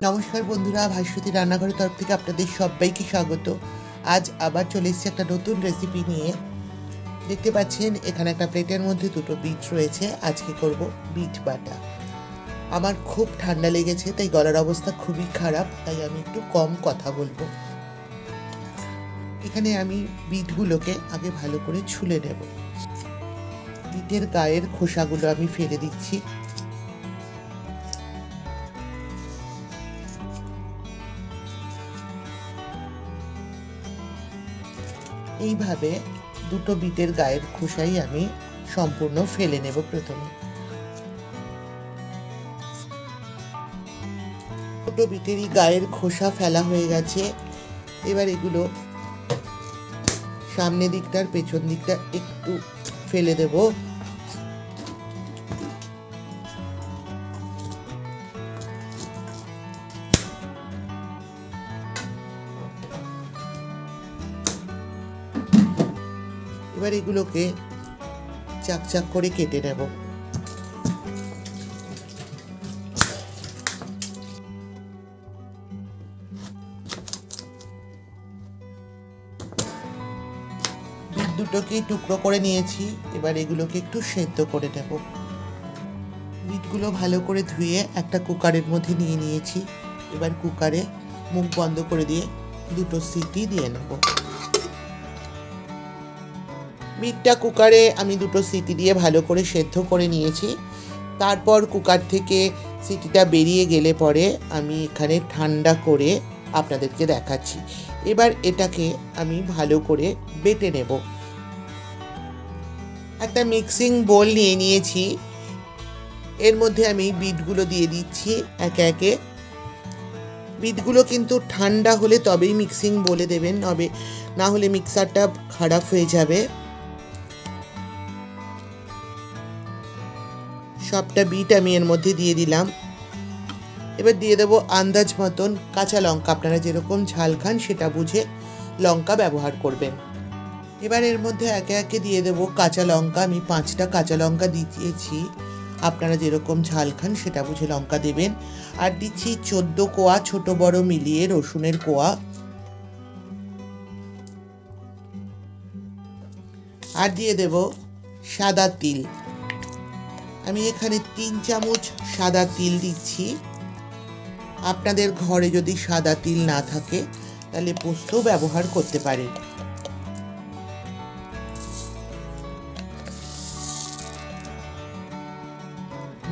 নমস্কার বন্ধুরা, ভাস্বতী রান্নাঘরের তরফ থেকে আপনাদের সবাইকে স্বাগত। আজ আবার চলে এসেছি একটা নতুন রেসিপি নিয়ে। দেখতে পাচ্ছেন এখানে একটা প্লেটের মধ্যে দুটো বিট রয়েছে। আজকে করব বিট বাটা। আমার খুব ঠান্ডা লেগেছে, তাই গলার অবস্থা খুবই খারাপ, তাই আমি একটু কম কথা বলবো। এখানে আমি বিটগুলোকে আগে ভালো করে ছুলে নেব। বিটের গায়ের খোসাগুলো আমি ফেলে দিচ্ছি। এইভাবে দুটো বিটের গায়ের খোসাই আমি সম্পূর্ণ ফেলে নেব। প্রথমে দুটো বিটেরই গায়ের খোসা ফেলা হয়ে গেছে। এবার এগুলো সামনের দিকটার পেছন দিকটা একটু ফেলে দেব। এবার এগুলোকে চাকচাক করে কেটে নেব। বিট দুটোকে টুকরো করে নিয়েছি। এবার এগুলোকে একটু সেদ্ধ করে নেব। বিটগুলো ভালো করে ধুয়ে একটা কুকারের মধ্যে নিয়ে নিয়েছি। এবার কুকারে মুখ বন্ধ করে দিয়ে দুটো সিটি দিয়ে নেব। বিটটা কুকারে আমি দুটো সিটি দিয়ে ভালো করে সেদ্ধ করে নিয়েছি। তারপর কুকার থেকে সিটিটা বেরিয়ে গেলে পরে আমি এখানে ঠান্ডা করে আপনাদেরকে দেখাচ্ছি। এবার এটাকে আমি ভালো করে বেটে নেব। একটা মিক্সিং বোল নিয়ে নিয়েছি। এর মধ্যে আমি বিটগুলো দিয়ে দিচ্ছি একে একে। বিটগুলো কিন্তু ঠান্ডা হলে তবেই মিক্সিং বোলে দেবেন, না হলে মিক্সারটা খারাপ হয়ে যাবে। সবটা বিট আমি এর মধ্যে দিয়ে দিলাম। এবার দিয়ে দেবো আন্দাজ মতন কাঁচা লঙ্কা। আপনারা যেরকম ঝাল খান সেটা বুঝে লঙ্কা ব্যবহার করবেন। এবার এর মধ্যে একে একে দিয়ে দেবো কাঁচা লঙ্কা। আমি 5টা কাঁচা লঙ্কা দিয়েছি। আপনারা যেরকম ঝাল খান সেটা বুঝে লঙ্কা দেবেন। আর দিচ্ছি 14 কোয়া ছোট বড় মিলিয়ে রসুনের কোয়া। আর দিয়ে দেব সাদা তিল। আমি এখানে 3 চামচ সাদা তিল দিচ্ছি। আপনাদের ঘরে যদি সাদা তিল না থাকে তাহলে পোস্ত ব্যবহার করতে পারেন।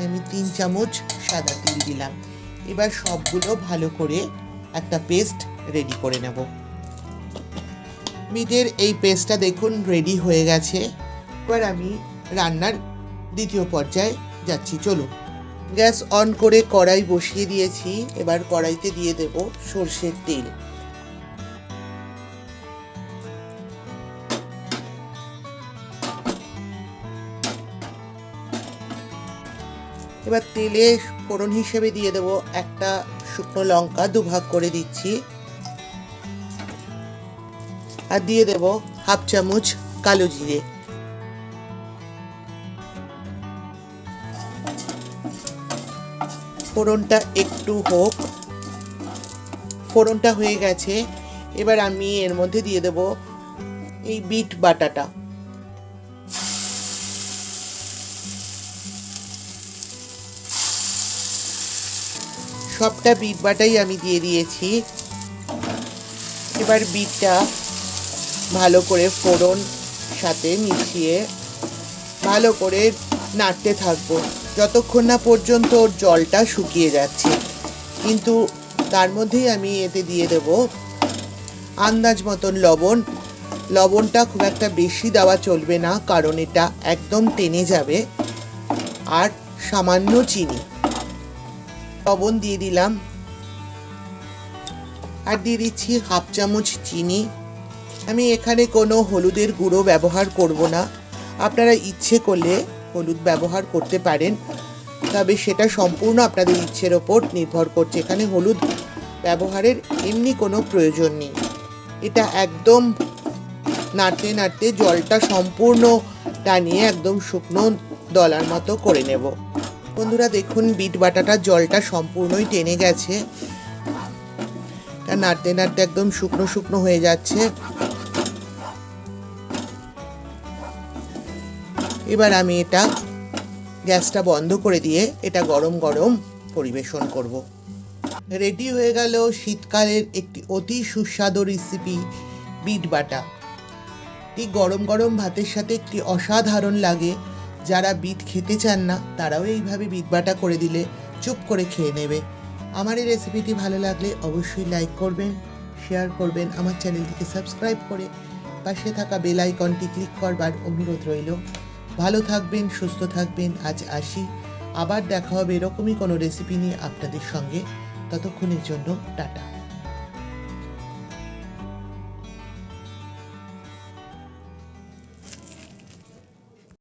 আমি 3 চামচ সাদা তিল দিলাম। এবার সবগুলো ভালো করে একটা পেস্ট রেডি করে নেব। বিটের এই পেস্টটা দেখুন রেডি হয়ে গেছে। এবার আমি রান্নার দ্বিতীয় পর্যায়ে যাচ্ছি। চলুন। গ্যাস অন করে কড়াই বসিয়ে দিয়েছি। এবার কড়াইতে দিয়ে দেব সরষের তেল। এবার তেলে ফোড়ন হিসেবে দিয়ে দেব একটা শুকনো লঙ্কা, দুভাগ করে দিচ্ছি। আর দিয়ে দেব হাফ চামচ কালো জিরে। ফোড়নটা একটু হোক। ফোড়নটা হয়ে গেছে। এবার আমি এর মধ্যে দিয়ে দেব এই বিট বাটাটা। সবটা বিট বাটাই আমি দিয়ে দিয়েছি। এবার বিটটা ভালো করে ফোড়ন সাথে মিশিয়ে ভালো করে নাড়তে থাকবো যতক্ষণ না পর্যন্ত ওর জলটা শুকিয়ে যাচ্ছে। কিন্তু তার মধ্যেই আমি এতে দিয়ে দেব আন্দাজ মতন লবণ। লবণটা খুব একটা বেশি দেওয়া চলবে না, কারণ এটা একদম টেনে যাবে। আর সামান্য চিনি, লবণ দিয়ে দিলাম। আর দিয়ে দিচ্ছি হাফ চামচ চিনি। আমি এখানে কোনো হলুদের গুঁড়ো ব্যবহার করব না। আপনারা ইচ্ছে করলে হলুদ ব্যবহার করতে পারেন, তবে সেটা সম্পূর্ণ আপনাদের ইচ্ছের ওপর নির্ভর করছে। এখানে হলুদ ব্যবহারের এমনি কোনো প্রয়োজন নেই। এটা একদম নাড়তে নাড়তে জলটা সম্পূর্ণ টানিয়ে একদম শুকনো দলার মতো করে নেব। বন্ধুরা দেখুন, বিট বাটাটা জলটা সম্পূর্ণই টেনে গেছে। নাড়তে নাড়তে একদম শুকনো শুকনো হয়ে যাচ্ছে। এবার আমি এটা গ্যাসটা বন্ধ করে দিয়ে এটা গরম গরম পরিবেশন করব। রেডি হয়ে গেল শীতকালের একটি অতি সুস্বাদু রেসিপি, বিট বাটা। এই গরম গরম ভাতের সাথে একটি অসাধারণ লাগে। যারা বিট খেতে চান না তারাও এইভাবে বিট বাটা করে দিলে চুপ করে খেয়ে নেবে। আমার এই রেসিপিটি ভালো লাগলে অবশ্যই লাইক করবেন, শেয়ার করবেন, আমার চ্যানেলটিকে সাবস্ক্রাইব করে পাশে থাকা বেল আইকনটি ক্লিক করবার অনুরোধ রইল। ভালো থাকবেন, সুস্থ থাকবেন। আজ আসি, আবার দেখা হবে এরকমই কোনো রেসিপি নিয়ে আপনাদের সঙ্গে। ততক্ষণের জন্য টাটা।